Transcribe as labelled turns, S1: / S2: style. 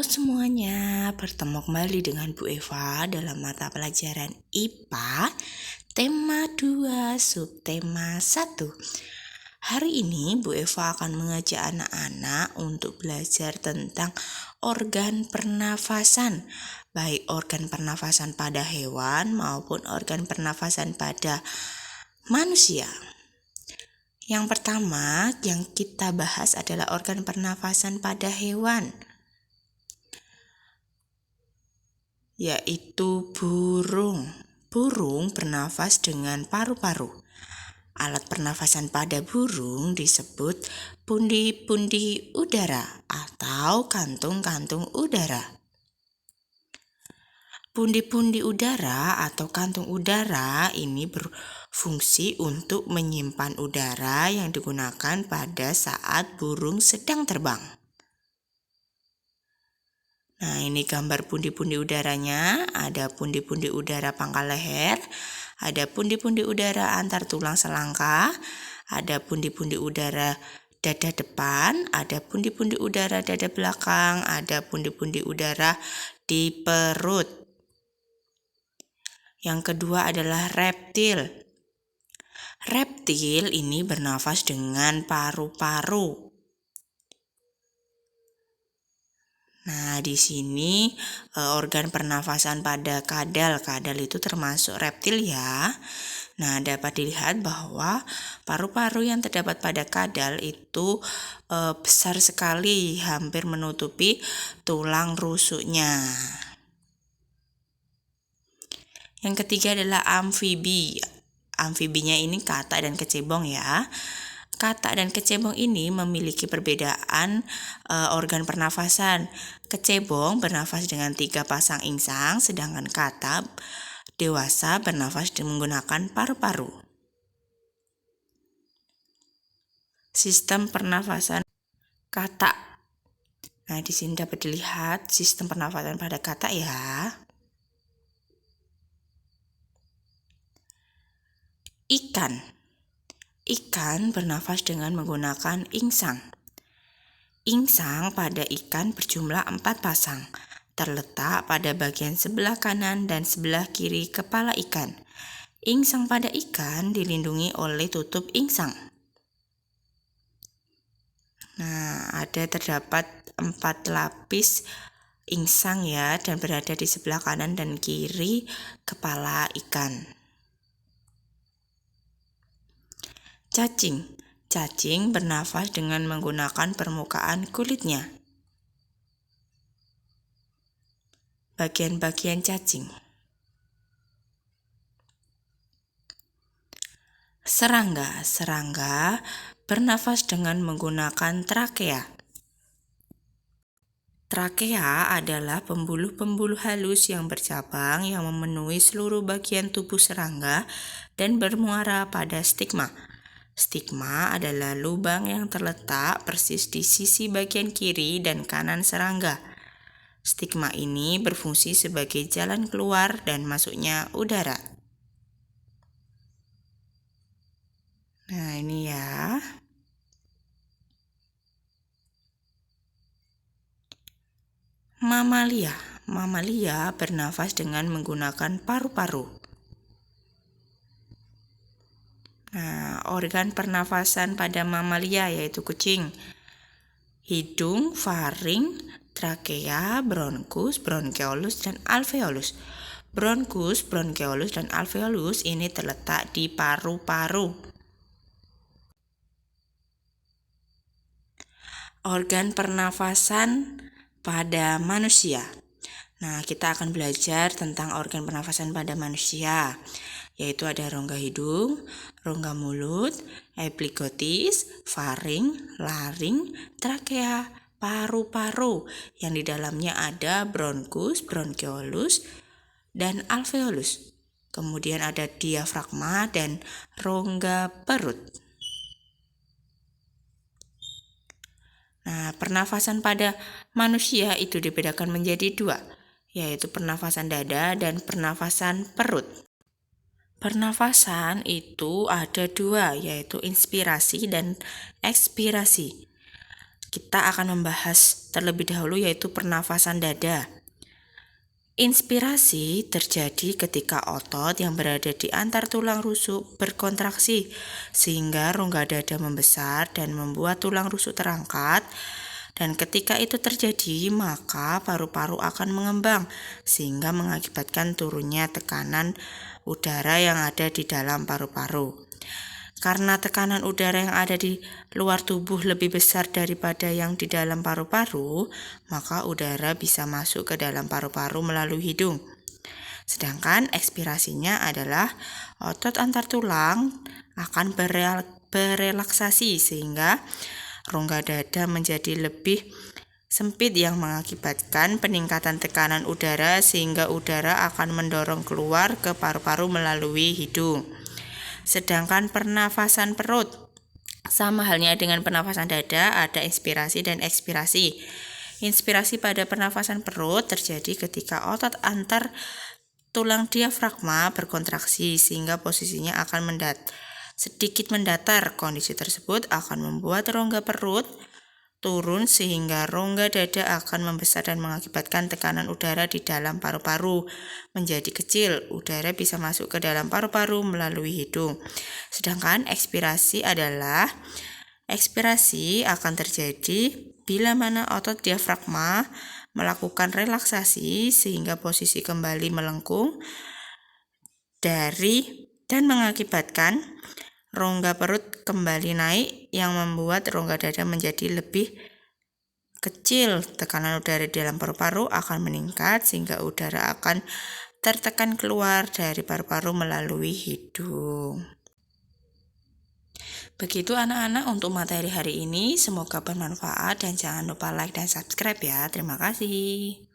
S1: semuanya, bertemu kembali dengan Bu Eva dalam mata pelajaran IPA, tema 2, subtema 1. Hari ini Bu Eva akan mengajak anak-anak untuk belajar tentang organ pernafasan, baik organ pernafasan pada hewan maupun organ pernafasan pada manusia. Yang pertama yang kita bahas adalah organ pernafasan pada hewan, yaitu burung. Burung bernafas dengan paru-paru. Alat pernafasan pada burung disebut pundi-pundi udara atau kantung-kantung udara. Pundi-pundi udara atau kantung udara ini berfungsi untuk menyimpan udara yang digunakan pada saat burung sedang terbang. Nah, ini gambar pundi-pundi udaranya. Ada pundi-pundi udara pangkal leher, ada pundi-pundi udara antar tulang selangkah, ada pundi-pundi udara dada depan, ada pundi-pundi udara dada belakang, ada pundi-pundi udara di perut. Yang kedua adalah reptil. Reptil ini bernafas dengan paru-paru. Nah, di sini organ pernafasan pada kadal. Kadal itu termasuk reptil ya. Nah, dapat dilihat bahwa paru-paru yang terdapat pada kadal itu besar sekali, hampir menutupi tulang rusuknya. Yang ketiga adalah amfibi. Amfibinya ini katak dan kecebong ya. Katak dan kecebong ini memiliki perbedaan organ pernafasan. Kecebong bernafas dengan 3 pasang insang, sedangkan katak dewasa bernafas menggunakan paru-paru. Sistem pernafasan katak. Nah, di sini dapat dilihat sistem pernafasan pada katak ya. Ikan bernafas dengan menggunakan insang. Insang pada ikan berjumlah 4 pasang, terletak pada bagian sebelah kanan dan sebelah kiri kepala ikan. Insang pada ikan dilindungi oleh tutup insang. Nah, terdapat 4 lapis insang ya, dan berada di sebelah kanan dan kiri kepala ikan. Cacing bernafas dengan menggunakan permukaan kulitnya. Bagian-bagian cacing. Serangga bernafas dengan menggunakan trakea. Trakea adalah pembuluh-pembuluh halus yang bercabang yang memenuhi seluruh bagian tubuh serangga dan bermuara pada stigma. Stigma adalah lubang yang terletak persis di sisi bagian kiri dan kanan serangga. Stigma ini berfungsi sebagai jalan keluar dan masuknya udara. Nah, ini ya. Mamalia bernafas dengan menggunakan paru-paru. Nah, organ pernafasan pada mamalia yaitu kucing. Hidung, faring, trakea, bronkus, bronkeolus, dan alveolus. Bronkus, bronkeolus, dan alveolus ini terletak di paru-paru. Organ pernafasan pada manusia. Nah, kita akan belajar tentang organ pernafasan pada manusia, yaitu ada rongga hidung, rongga mulut, epiglottis, faring, laring, trakea, paru-paru, yang di dalamnya ada bronkus, bronkeolus, dan alveolus. Kemudian ada diafragma dan rongga perut. Nah, pernafasan pada manusia itu dibedakan menjadi 2, yaitu pernafasan dada dan pernafasan perut. Pernafasan itu ada 2, yaitu inspirasi dan ekspirasi. Kita akan membahas terlebih dahulu yaitu pernafasan dada. Inspirasi terjadi ketika otot yang berada di antar tulang rusuk berkontraksi sehingga rongga dada membesar dan membuat tulang rusuk terangkat. Dan ketika itu terjadi, maka paru-paru akan mengembang sehingga mengakibatkan turunnya tekanan udara yang ada di dalam paru-paru. Karena tekanan udara yang ada di luar tubuh lebih besar daripada yang di dalam paru-paru, maka udara bisa masuk ke dalam paru-paru melalui hidung. Sedangkan ekspirasinya adalah otot antar tulang akan berelaksasi sehingga rongga dada menjadi lebih sempit yang mengakibatkan peningkatan tekanan udara sehingga udara akan mendorong keluar ke paru-paru melalui hidung. Sedangkan pernafasan perut, sama halnya dengan pernafasan dada, ada inspirasi dan ekspirasi. Inspirasi pada pernafasan perut terjadi ketika otot antar tulang diafragma berkontraksi sehingga posisinya akan sedikit mendatar. Kondisi tersebut akan membuat rongga perut turun sehingga rongga dada akan membesar dan mengakibatkan tekanan udara di dalam paru-paru menjadi kecil. Udara bisa masuk ke dalam paru-paru melalui hidung. Sedangkan ekspirasi akan terjadi bila mana otot diafragma melakukan relaksasi sehingga posisi kembali melengkung dan mengakibatkan rongga perut kembali naik yang membuat rongga dada menjadi lebih kecil. Tekanan udara di dalam paru-paru akan meningkat sehingga udara akan tertekan keluar dari paru-paru melalui hidung. Begitu anak-anak untuk materi hari ini, semoga bermanfaat dan jangan lupa like dan subscribe ya. Terima kasih.